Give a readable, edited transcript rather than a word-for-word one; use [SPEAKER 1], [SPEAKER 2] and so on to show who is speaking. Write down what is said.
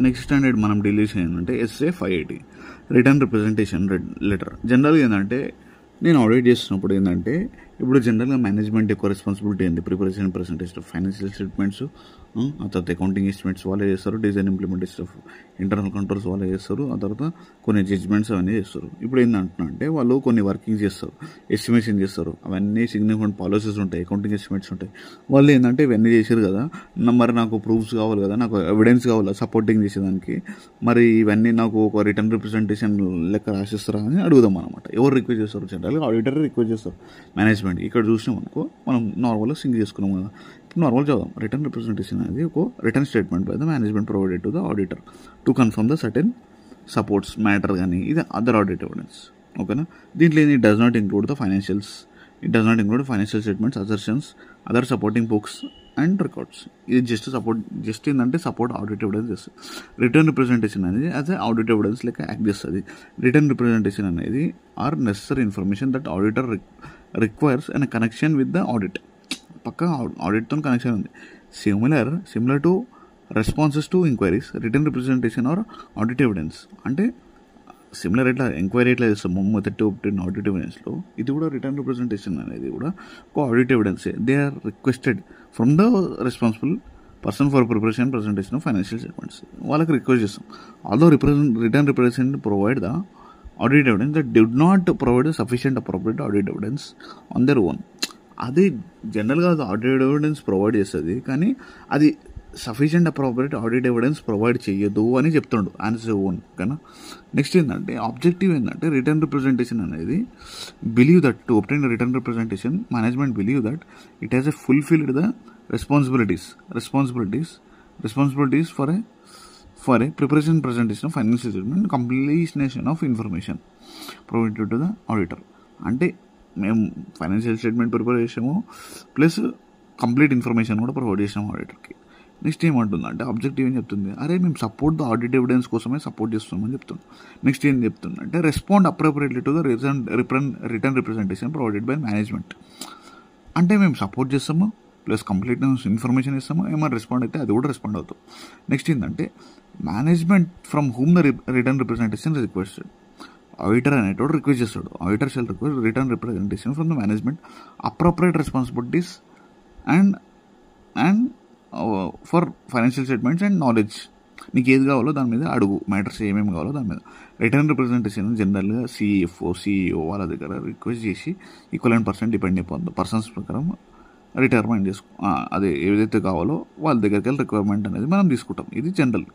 [SPEAKER 1] Next standard మనం deal చేసేది ఏంటంటే SA 580 రిటర్న్ రిప్రజెంటేషన్ లెటర్. జనరల్గా ఏంటంటే నేను ఆడిట్ చేస్తున్నప్పుడు ఏంటంటే ఇప్పుడు జనరల్గా మేనేజ్మెంట్ యొక్క రెస్పాన్సిబిలిటీ ఏంటి? Preparation presentation of financial statements, ఆ తర్వాత అకౌంటింగ్ ఎస్టిమేట్స్ వాళ్ళే చేస్తారు, design implementation of internal controls వాళ్ళే చేస్తారు, ఆ తర్వాత కొన్ని జడ్జ్మెంట్స్ అవన్నీ చేస్తారు. ఇప్పుడు ఏంటంటున్నా అంటే వాళ్ళు కొన్ని వర్కింగ్ చేస్తారు, ఎస్టిమేషన్ చేస్తారు, అవన్నీ సిగ్నిఫికెంట్ పాలసీస్ ఉంటాయి, అకౌంటింగ్ ఎస్టిమేట్స్ ఉంటాయి. వాళ్ళు ఏంటంటే ఇవన్నీ చేశారు కదా, మరి నాకు ప్రూఫ్స్ కావాలి కదా, నాకు ఎవిడెన్స్ కావాలా సపోర్టింగ్ చేసేదానికి, మరి ఇవన్నీ నాకు ఒక రిటర్న్ రిప్రజెంటేషన్ లెక్క రాసిస్తారా అని అడుగుదాం అనమాట. ఎవరు రిక్వెస్ట్ చేస్తారు? జనరల్గా ఆడిటర్ రిక్వెస్ట్ చేస్తారు, మేనేజ్మెంట్. ఇక్కడ చూసినాం అనుకో, మనం నార్మల్గా సింక్ చేసుకున్నాం కదా, నార్మల్ చదుదాం. రిటర్న్ రిప్రజెంటేషన్ అనేది ఒక written statement by the management provided to the auditor to confirm the certain supports matter కానీ ఇది అదర్ ఆడిట్ ఎవిడెన్స్. ఓకేనా? దీంట్లో ఇది does not include the financials, it does not include financial statements, assertions, other supporting books and records. ఇది just ఏంటంటే support audit evidence చేస్తుంది. Written representation అనేది as a audit evidence లెక్క యాక్ట్ చేస్తుంది. Written representation అనేది are necessary information that auditor requires and connection with the audit. పక్క ఆడిట్తో connection ఉంది. Similar to responses to enquiries, written representation or audit evidence. అంటే similar ఎట్లా enquiry ఎట్లా చేస్తాం మెథడ్ టు obtain ఆడిట్ ఎవిడెన్స్లో, ఇది కూడా రిటర్న్ రిప్రజెంటేషన్ అనేది కూడా ఒక ఆడిట్ ఎవిడెన్సే. They are requested from the responsible person for preparation presentation of financial statements. వాళ్ళకి రిక్వెస్ట్ చేస్తాం. Although written representation provide the audit evidence that did not provide sufficient appropriate audit evidence on their own. అది జనరల్గా అది audit evidence provide చేస్తుంది, కానీ అది sufficient appropriate audit evidence provide చేయదు అని చెప్తుండు ఆన్సర్ ఓన్. ఓకేనా? నెక్స్ట్ ఏంటంటే ఆబ్జెక్టివ్ ఏంటంటే రిటర్న్ రిప్రజెంటేషన్ అనేది believe that to obtain return representation management believe that it has a fulfilled the responsibilities for a preparation presentation of financial statement, completion of information provided to the auditor. అంటే మేము financial statement prepare చేసాము, plus complete information కూడా provide చేసాము ఆడిటర్కి. Next ఏమంటుందంటే objective ఏం చెప్తుంది? అరే మేము సపోర్ట్ ద ఆడిట్ ఎవిడెన్స్ కోసమే సపోర్ట్ చేస్తామని చెప్తుంది. నెక్స్ట్ ఏం చెప్తుందంటే respond appropriately to the return representation provided by management. అంటే మేము సపోర్ట్ చేస్తాము, ప్లస్ కంప్లీట్ ఇన్ఫర్మేషన్ ఇస్తాము, ఏమైనా రెస్పాండ్ అయితే అది కూడా రెస్పాండ్ అవుతాం. నెక్స్ట్ ఏంటంటే management from whom the return representation requested. Auditor అనేటోడు రిక్వెస్ట్ చేస్తాడు, auditor shell request return representation from the management appropriate responsibilities and for financial statements and knowledge. నీకు ఏది కావాలో దాని మీద అడుగు, మ్యాటర్స్ ఏమేమి కావాలో దాని మీద. రిటర్న్ రిప్రజెంటేషన్ జనరల్గా CEO వాళ్ళ దగ్గర రిక్వెస్ట్ చేసి ఈక్వలెంట్ డిపెండ్ అయిపోతుంది పర్సన్స్ ప్రకారం రిటైర్మెంట్ చేసుకో, అదే ఏదైతే కావాలో వాళ్ళ దగ్గరికి వెళ్ళి రిక్వైర్మెంట్ అనేది మనం తీసుకుంటాం. ఇది జనరల్.